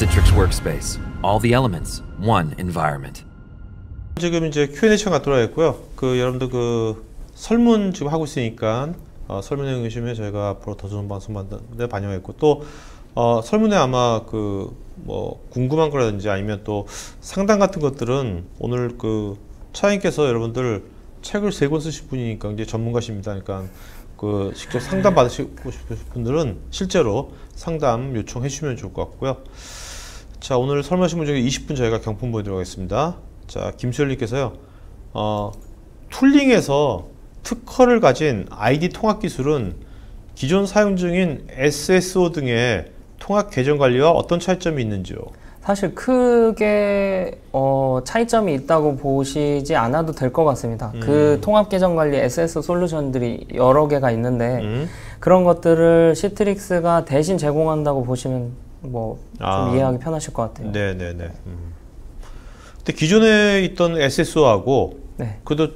Citrix Workspace. All the elements, one environment. 지금 이제 Q&A 시간 갖도록 했고요. 여러분들 설문 지금 하고 있으니까 설문 내용 계시면 저희가 앞으로 더 좋은 방송 만드는데 반영했고, 또 설문에 아마 뭐 궁금한 거라든지 아니면 또 상담 같은 것들은 오늘 차장님께서 여러분들 책을 3권 쓰실 분이니까 이제 전문가십니다. 그러니까 직접 상담 받으시고 싶으신 분들은 실제로 상담 요청해 주시면 좋을 것 같고요. 자, 오늘 설문하신 분 중에 20분 저희가 경품 보여드리도록 하겠습니다. 자, 김수열님께서요, 툴링에서 특허를 가진 ID 통합 기술은 기존 사용 중인 SSO 등의 통합 계정 관리와 어떤 차이점이 있는지요? 사실 크게 차이점이 있다고 보시지 않아도 될 것 같습니다. 그 통합 계정 관리 SS 솔루션들이 여러 개가 있는데 그런 것들을 시트릭스가 대신 제공한다고 보시면 좀 이해하기 편하실 것 같아요. 네네네. 근데 기존에 있던 SSO하고 그래도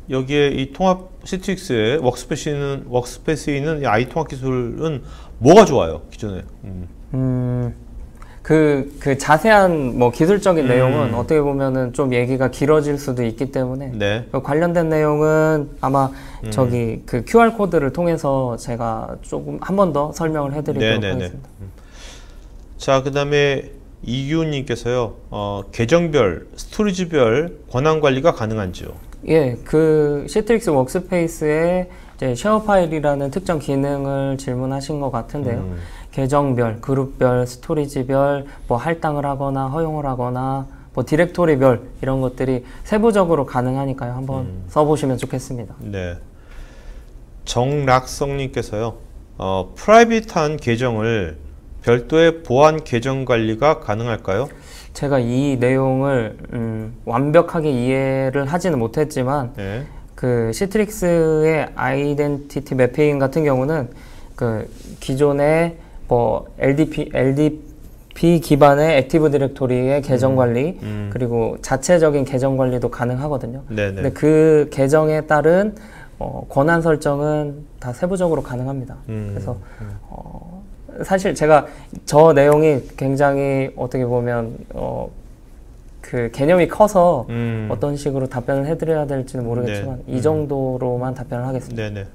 여기에 이 통합 시트릭스의 워크스페이스에 있는 이 아이 통합 기술은 뭐가 좋아요? 기존에? 그 자세한 기술적인 내용은 어떻게 보면은 좀 얘기가 길어질 수도 있기 때문에 관련된 내용은 아마 저기 그 QR 코드를 통해서 제가 조금 한 번 더 설명을 해드리도록 하겠습니다. 자, 그 다음에 이규님께서요, 계정별, 스토리지별 권한 관리가 가능한지요? 예, 그 시트릭스 워크스페이스에 이제 쉐어 파일이라는 특정 기능을 질문하신 것 같은데요. 계정별, 그룹별, 스토리지별, 할당을 하거나 허용을 하거나 디렉토리별 이런 것들이 세부적으로 가능하니까요. 한번 써보시면 좋겠습니다. 네. 정락성님께서요, 프라이빗한 계정을 별도의 보안 계정 관리가 가능할까요? 제가 이 내용을 완벽하게 이해를 하지는 못했지만 그 시트릭스의 아이덴티티 매핑 같은 경우는 그 기존의 LDP 기반의 액티브 디렉토리의 계정 관리 그리고 자체적인 계정 관리도 가능하거든요. 근데 그 계정에 따른 권한 설정은 다 세부적으로 가능합니다. 그래서 사실 제가 저 내용이 굉장히 어떻게 보면 그 개념이 커서 어떤 식으로 답변을 해드려야 될지는 모르겠지만 이 정도로만 답변을 하겠습니다. 네네.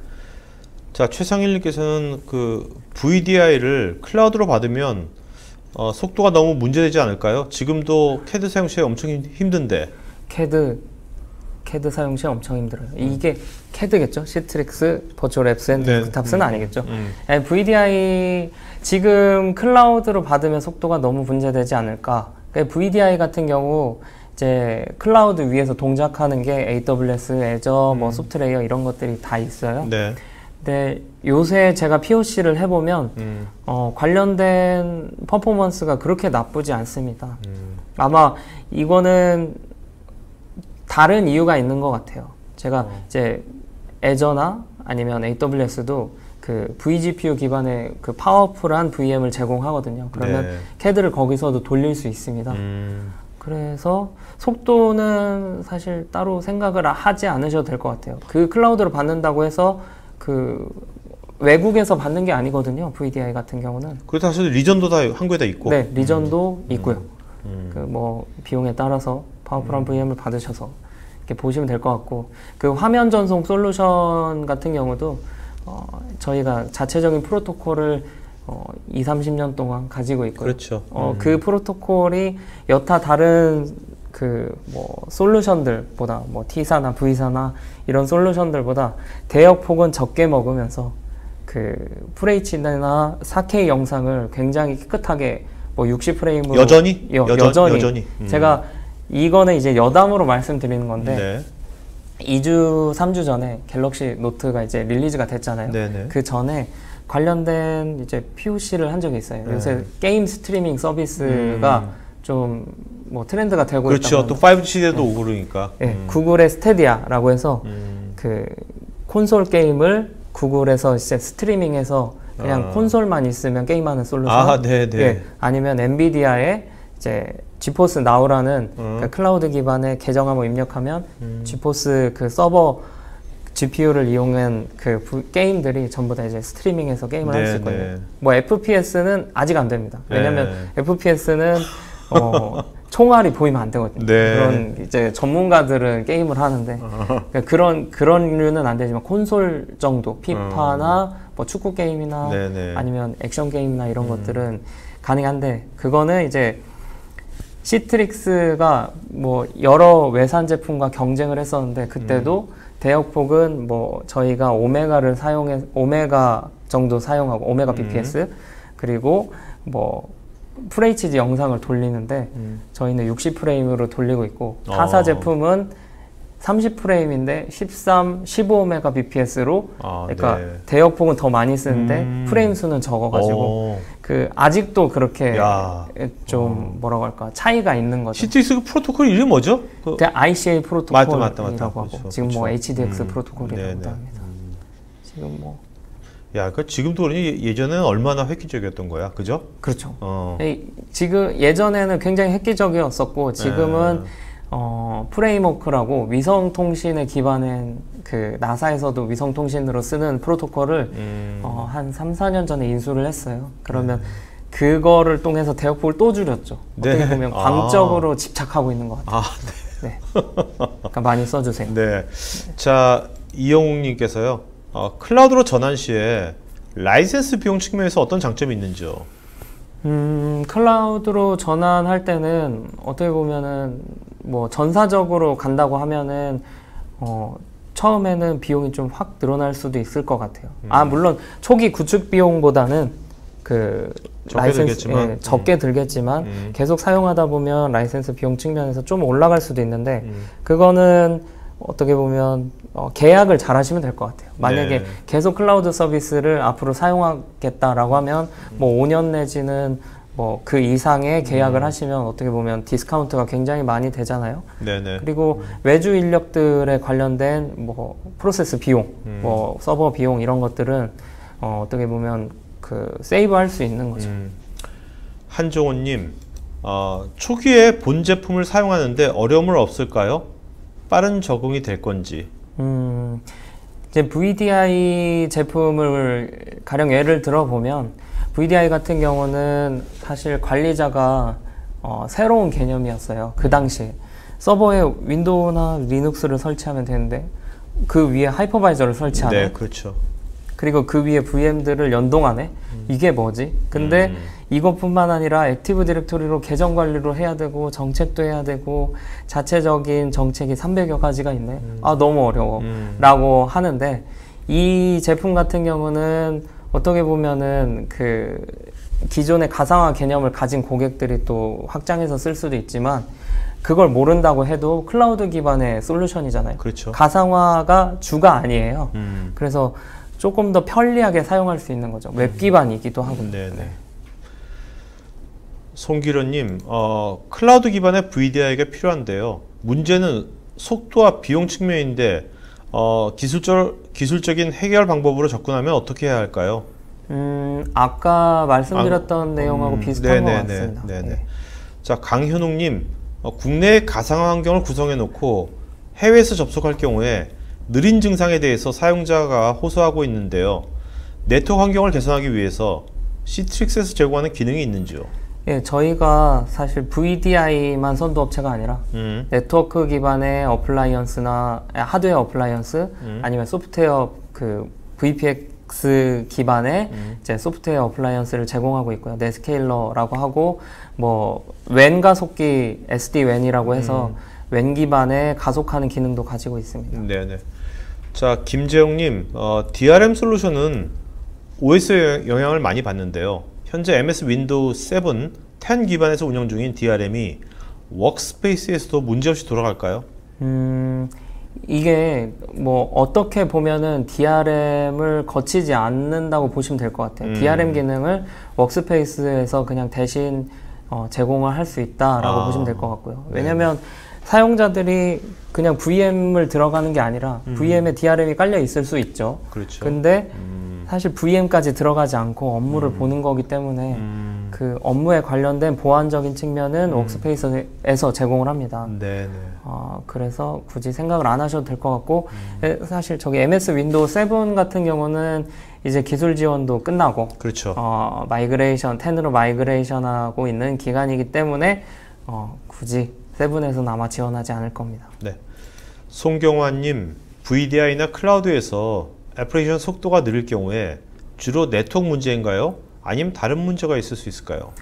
자, 최상일님께서는 그 VDI를 클라우드로 받으면 속도가 너무 문제되지 않을까요? 지금도 CAD 사용 시에 엄청 힘든데. CAD 사용 시에 엄청 힘들어요. 이게 CAD겠죠? 시트릭스 버추얼 앱스 앤 탑스는 아니겠죠? VDI 지금 클라우드로 받으면 속도가 너무 문제되지 않을까? VDI 같은 경우 이제 클라우드 위에서 동작하는 게 AWS, 애저, 소프트레이어 이런 것들이 다 있어요. 근데 요새 제가 POC를 해보면 관련된 퍼포먼스가 그렇게 나쁘지 않습니다. 아마 이거는 다른 이유가 있는 것 같아요. 제가 이제 애저나 아니면 AWS도 그 vGPU 기반의 그 파워풀한 VM을 제공하거든요. 그러면 CAD를 거기서도 돌릴 수 있습니다. 그래서 속도는 사실 따로 생각을 하지 않으셔도 될 것 같아요. 그 클라우드로 받는다고 해서 그 외국에서 받는 게 아니거든요. VDI 같은 경우는. 그래도 사실 리전도 다 한국에다 있고. 네, 리전도 있고요. 그 비용에 따라서 파워풀한 VM을 받으셔서 이렇게 보시면 될 것 같고, 그 화면 전송 솔루션 같은 경우도 저희가 자체적인 프로토콜을 20-30년 동안 가지고 있고요. 그렇죠. 그 프로토콜이 여타 다른 그 솔루션들보다 T사나 V사나 이런 솔루션들보다 대역폭은 적게 먹으면서 그 FHD나 4K 영상을 굉장히 깨끗하게 60프레임으로 여전히 제가 이거는 이제 여담으로 말씀드리는 건데 2주, 3주 전에 갤럭시 노트가 이제 릴리즈가 됐잖아요. 그 전에 관련된 이제 POC를 한 적이 있어요. 요새 게임 스트리밍 서비스가 좀 트렌드가 되고 있다고. 그렇죠. 또 5G 시대도 오고 그러니까. 구글의 스테디아라고 해서 그 콘솔 게임을 구글에서 이제 스트리밍해서 그냥 콘솔만 있으면 게임하는 솔루션. 아니면 엔비디아의 이제 지포스 나우라는 그 클라우드 기반의 계정함을 입력하면 지포스 그 서버 GPU를 이용한 게임들이 전부 다 이제 스트리밍해서 게임을 할 수 있거든요. 뭐 FPS는 아직 안 됩니다. 왜냐면 FPS는 총알이 보이면 안 되거든요. 그런 이제 전문가들은 게임을 하는데 그런 류는 안 되지만 콘솔 정도 피파나 뭐 축구 게임이나 아니면 액션 게임이나 이런 것들은 가능한데 그거는 이제 시트릭스가 뭐 여러 외산 제품과 경쟁을 했었는데 그때도 대역폭은 뭐 저희가 오메가 정도 사용하고 오메가 bps 그리고 뭐 FHD 영상을 돌리는데 저희는 60프레임으로 돌리고 있고 타사 제품은 30프레임인데 15메가 bps로 그러니까 대역폭은 더 많이 쓰는데 프레임 수는 적어가지고 아직도 그렇게 좀 뭐라고 할까 차이가 있는 거죠. 시트릭스 프로토콜 이름이 뭐죠? ICA 프로토콜이라고 맞다. 하고 그렇죠. 지금 뭐 HDX 프로토콜이라고 합니다. 지금 뭐 지금도 그러니 예전에는 얼마나 획기적이었던 거야, 그죠? 그렇죠. 지금 예전에는 굉장히 획기적이었었고 지금은 프레임워크라고 위성통신에 기반한 나사에서도 위성통신으로 쓰는 프로토콜을 한 3, 4년 전에 인수를 했어요. 그러면 그거를 통해서 대역폭을 또 줄였죠. 어떻게 보면 광적으로 집착하고 있는 것 같아요. 그러니까 많이 써주세요. 자, 이영웅님께서요. 클라우드로 전환 시에 라이센스 비용 측면에서 어떤 장점이 있는지요? 클라우드로 전환할 때는 어떻게 보면은 뭐 전사적으로 간다고 하면은 처음에는 비용이 좀 확 늘어날 수도 있을 것 같아요. 물론 초기 구축 비용보다는 적게 들겠지만 계속 사용하다 보면 라이센스 비용 측면에서 좀 올라갈 수도 있는데 그거는 어떻게 보면 계약을 잘 하시면 될 것 같아요. 만약에 계속 클라우드 서비스를 앞으로 사용하겠다라고 하면 뭐 5년 내지는 뭐 그 이상의 계약을 하시면 어떻게 보면 디스카운트가 굉장히 많이 되잖아요. 그리고 외주 인력들에 관련된 뭐 프로세스 비용, 뭐 서버 비용 이런 것들은 어떻게 보면 세이브 할 수 있는 거죠. 한종호님, 초기에 본 제품을 사용하는데 어려움은 없을까요? 빠른 적응이 될 건지. 이제 VDI 제품을 가령 예를 들어보면 VDI 같은 경우는 사실 관리자가 새로운 개념이었어요. 그 당시에 서버에 윈도우나 리눅스를 설치하면 되는데 그 위에 하이퍼바이저를 설치하네. 그렇죠. 그리고 그 위에 VM들을 연동하네. 이게 뭐지? 근데 이것뿐만 아니라 액티브 디렉토리로 계정 관리로 해야 되고 정책도 해야 되고 자체적인 정책이 300여 가지가 있네. 너무 어려워 라고 하는데 이 제품 같은 경우는 어떻게 보면은 기존의 가상화 개념을 가진 고객들이 또 확장해서 쓸 수도 있지만 그걸 모른다고 해도 클라우드 기반의 솔루션이잖아요. 그렇죠. 가상화가 주가 아니에요. 그래서 조금 더 편리하게 사용할 수 있는 거죠. 웹 기반이기도 하고. 송기련님, 클라우드 기반의 VDI가 필요한데요. 문제는 속도와 비용 측면인데 기술적인 해결 방법으로 접근하면 어떻게 해야 할까요? 아까 말씀드렸던 내용하고 비슷한 것 같습니다. 자, 강현웅님, 국내의 가상화 환경을 구성해 놓고 해외에서 접속할 경우에 느린 증상에 대해서 사용자가 호소하고 있는데요. 네트워크 환경을 개선하기 위해서 시트릭스에서 제공하는 기능이 있는지요? 저희가 사실 VDI만 선도업체가 아니라 네트워크 기반의 어플라이언스나 하드웨어 어플라이언스 아니면 소프트웨어 VPX 기반의 이제 소프트웨어 어플라이언스를 제공하고 있고요. 넷스케일러라고 하고 뭐 웬 가속기 SD-WAN이라고 해서 웬 기반의 가속하는 기능도 가지고 있습니다. 자, 김재영님, DRM 솔루션은 OS 영향을 많이 받는데요. 현재 MS 윈도우 7, 10 기반에서 운영 중인 DRM이 워크스페이스에서도 문제없이 돌아갈까요? 이게 뭐 어떻게 보면은 DRM을 거치지 않는다고 보시면 될 것 같아요. DRM 기능을 워크스페이스에서 그냥 대신 제공을 할 수 있다라고 보시면 될 것 같고요. 왜냐면 사용자들이 그냥 VM을 들어가는 게 아니라 VM에 DRM이 깔려 있을 수 있죠. 그렇죠. 근데 사실 VM까지 들어가지 않고 업무를 보는 거기 때문에 그 업무에 관련된 보안적인 측면은 워크스페이스에서 제공을 합니다. 네네. 그래서 굳이 생각을 안 하셔도 될 것 같고 사실 저기 MS 윈도우 7 같은 경우는 이제 기술 지원도 끝나고 그렇죠. 마이그레이션 10으로 마이그레이션하고 있는 기간이기 때문에 굳이 7에서는 아마 지원하지 않을 겁니다. 네. 송경환님, VDI나 클라우드에서 애플리케이션 속도가 느릴 경우에 주로 네트워크 문제인가요? 아니면 다른 문제가 있을 수 있을까요?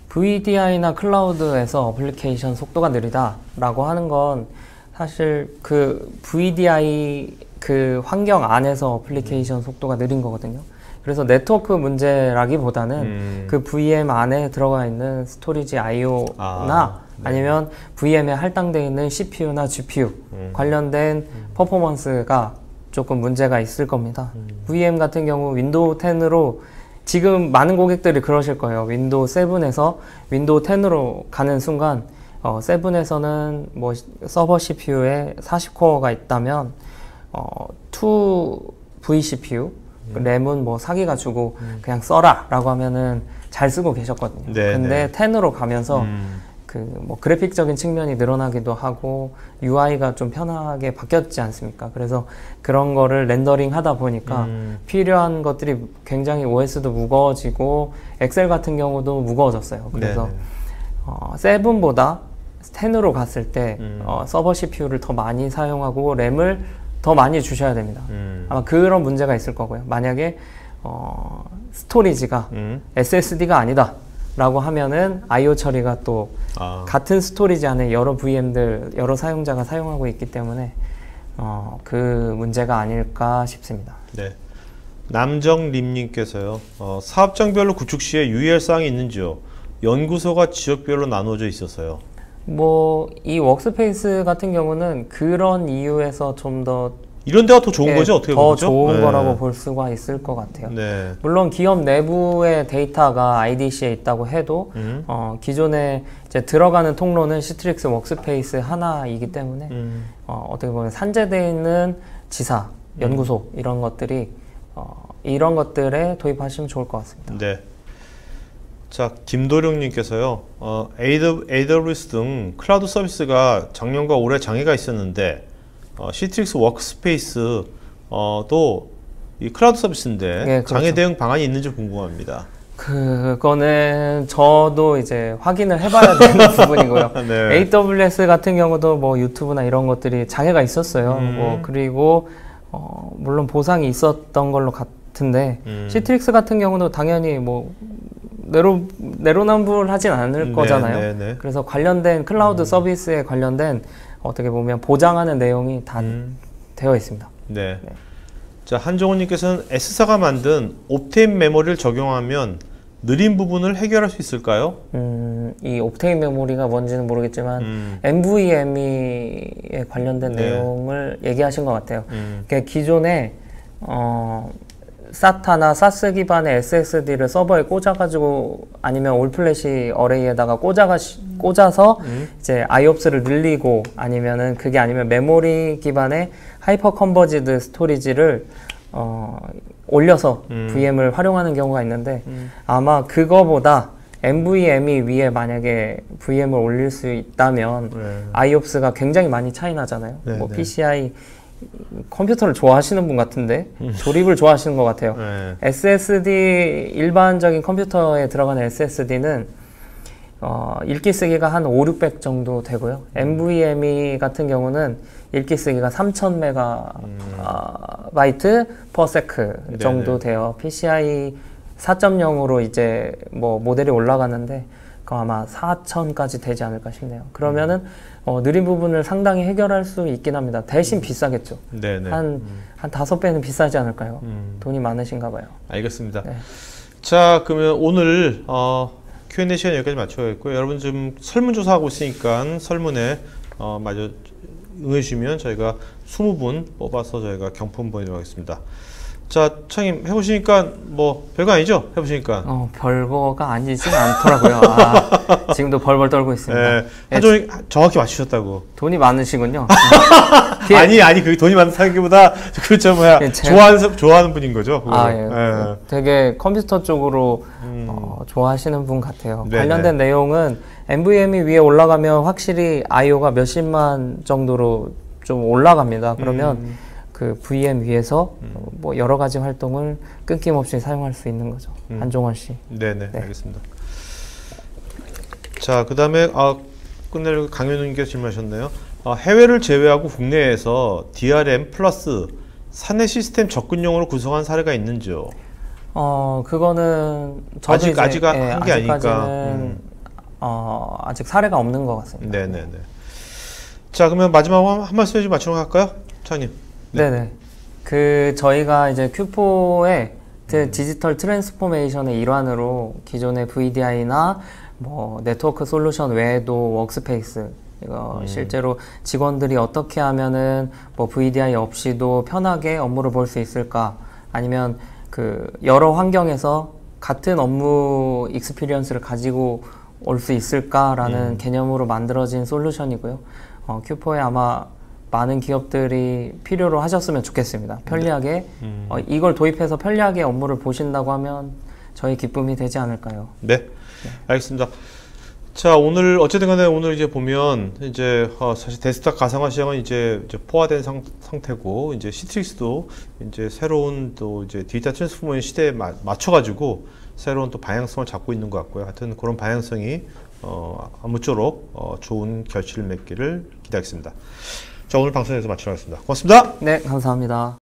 VDI나 클라우드에서 어플리케이션 속도가 느리다라고 하는 건 사실 그 VDI 그 환경 안에서 어플리케이션 속도가 느린 거거든요. 그래서 네트워크 문제라기보다는 그 VM 안에 들어가 있는 스토리지 IO나 아니면 VM에 할당되어 있는 CPU나 GPU 관련된 퍼포먼스가 조금 문제가 있을 겁니다. VM 같은 경우 윈도우 10으로 지금 많은 고객들이 그러실 거예요. 윈도우 7에서 윈도우 10으로 가는 순간 7에서는 뭐 서버 CPU에 40코어가 있다면 2 vCPU 램은 뭐 사기가 주고 그냥 써라 라고 하면은 잘 쓰고 계셨거든요. 네, 근데 네. 10으로 가면서 그 뭐 그래픽적인 측면이 늘어나기도 하고 UI가 좀 편하게 바뀌었지 않습니까? 그래서 그런 거를 렌더링 하다 보니까 필요한 것들이 굉장히 OS도 무거워지고 엑셀 같은 경우도 무거워졌어요. 그래서 7보다 10으로 갔을 때 서버 CPU를 더 많이 사용하고 램을 더 많이 주셔야 됩니다. 아마 그런 문제가 있을 거고요. 만약에 스토리지가 SSD가 아니다 라고 하면은 IO 처리가 또 같은 스토리지 안에 여러 VM들, 여러 사용자가 사용하고 있기 때문에 그 문제가 아닐까 싶습니다. 네. 남정림님께서요. 사업장별로 구축 시에 유의할 사항이 있는지요? 연구소가 지역별로 나누어져 있어서요. 뭐 이 워크스페이스 같은 경우는 그런 이유에서 좀 더 이런 데가 더 좋은 거죠? 어떻게 더 보죠? 좋은 네. 거라고 볼 수가 있을 것 같아요. 네. 물론 기업 내부의 데이터가 IDC에 있다고 해도 기존에 이제 들어가는 통로는 시트릭스 워크스페이스 하나이기 때문에 어떻게 보면 산재되어 있는 지사, 연구소 이런 것들이 이런 것들에 도입하시면 좋을 것 같습니다. 네. 자, 김도령님께서요. AWS 등 클라우드 서비스가 작년과 올해 장애가 있었는데 시트릭스 워크스페이스 또 이 클라우드 서비스인데 네, 그렇죠. 장애 대응 방안이 있는지 궁금합니다. 그거는 저도 이제 확인을 해봐야 되는 부분이고요. 네. AWS 같은 경우도 뭐 유튜브나 이런 것들이 장애가 있었어요. 뭐 그리고 물론 보상이 있었던 걸로 같은데 시트릭스 같은 경우도 당연히 뭐 내로남불하진 않을 거잖아요. 네, 네. 그래서 관련된 클라우드 서비스에 관련된 어떻게 보면 보장하는 내용이 다 되어 있습니다. 네. 네. 자, 한종훈님께서는 S사가 만든 옵테인 메모리를 적용하면 느린 부분을 해결할 수 있을까요? 이 옵테인 메모리가 뭔지는 모르겠지만 NVMe에 관련된 네. 내용을 얘기하신 것 같아요. 그러니까 기존에 SATA나 SAS 기반의 SSD를 서버에 꽂아가지고 아니면 올플래시 어레이에다가 꽂아서 이제 IOPS를 늘리고 아니면은 그게 아니면 메모리 기반의 하이퍼 컨버지드 스토리지를 올려서 VM을 활용하는 경우가 있는데 아마 그거보다 NVMe 위에 만약에 VM을 올릴 수 있다면 IOPS가 굉장히 많이 차이 나잖아요. 네, 뭐 네. PCI 컴퓨터를 좋아하시는 분 같은데 조립을 좋아하시는 것 같아요. 네. SSD 일반적인 컴퓨터에 들어가는 SSD는 읽기 쓰기가 한 5, 600 정도 되고요. NVMe 같은 경우는 읽기 쓰기가 3000MB per sec 정도 돼요. PCI 4.0으로 이제 뭐 모델이 올라가는데 그거 아마 4000까지 되지 않을까 싶네요. 그러면은 느린 부분을 상당히 해결할 수 있긴 합니다. 대신 비싸겠죠. 네네. 한 5배는 비싸지 않을까요? 돈이 많으신가 봐요. 알겠습니다. 네. 자, 그러면 오늘 Q&A 시간 여기까지 마쳐야겠고요. 여러분 지금 설문조사하고 있으니까 설문에 마저 응해주시면 저희가 20분 뽑아서 저희가 경품 보내드리도록 하겠습니다. 자, 창님 해보시니까 뭐 별거 아니죠? 해보시니까. 별거가 아니진 않더라고요. 지금도 벌벌 떨고 있습니다. 네, 한종이 정확히 맞추셨다고. 돈이 많으시군요. 아니 그 돈이 많은 사기보다 그렇죠 뭐야 예, 좋아하는 분인 거죠. 아, 예. 되게 컴퓨터 쪽으로 좋아하시는 분 같아요. 네네. 관련된 내용은 NVMe 위에 올라가면 확실히 I/O가 몇십만 정도로 좀 올라갑니다. 그러면 그 VM 위에서 뭐 여러 가지 활동을 끊김없이 사용할 수 있는 거죠. 한종원 씨. 네네, 네. 알겠습니다. 자, 그 다음에 끝내려고 강현우님께서 질문하셨네요. 해외를 제외하고 국내에서 DRM 플러스 사내 시스템 접근용으로 구성한 사례가 있는지요? 그거는 저도 아직 한 게 아니니까. 아직 사례가 없는 것 같습니다. 네네네. 자, 그러면 마지막으로 한 말씀 해주고 마치도록 할까요? 차장님. 네네. 그 저희가 이제 큐포의 디지털 트랜스포메이션의 일환으로 기존의 VDI나 뭐 네트워크 솔루션 외에도 워크스페이스 이거 실제로 직원들이 어떻게 하면은 뭐 VDI 없이도 편하게 업무를 볼 수 있을까, 아니면 그 여러 환경에서 같은 업무 익스피리언스를 가지고 올 수 있을까라는 개념으로 만들어진 솔루션이고요. 큐포에 아마 많은 기업들이 필요로 하셨으면 좋겠습니다. 편리하게 이걸 도입해서 편리하게 업무를 보신다고 하면 저희 기쁨이 되지 않을까요? 네, 알겠습니다. 자, 오늘 어쨌든 간에 오늘 이제 보면 이제 사실 데스크탑 가상화 시장은 이제 포화된 상태고, 이제 시트릭스도 이제 새로운 또 이제 디지털 트랜스포메이션 시대에 맞춰가지고 새로운 또 방향성을 잡고 있는 것 같고요. 하여튼 그런 방향성이 아무쪼록 좋은 결실을 맺기를 기대하겠습니다. 자, 오늘 방송에서 마치도록 하겠습니다. 고맙습니다. 네, 감사합니다.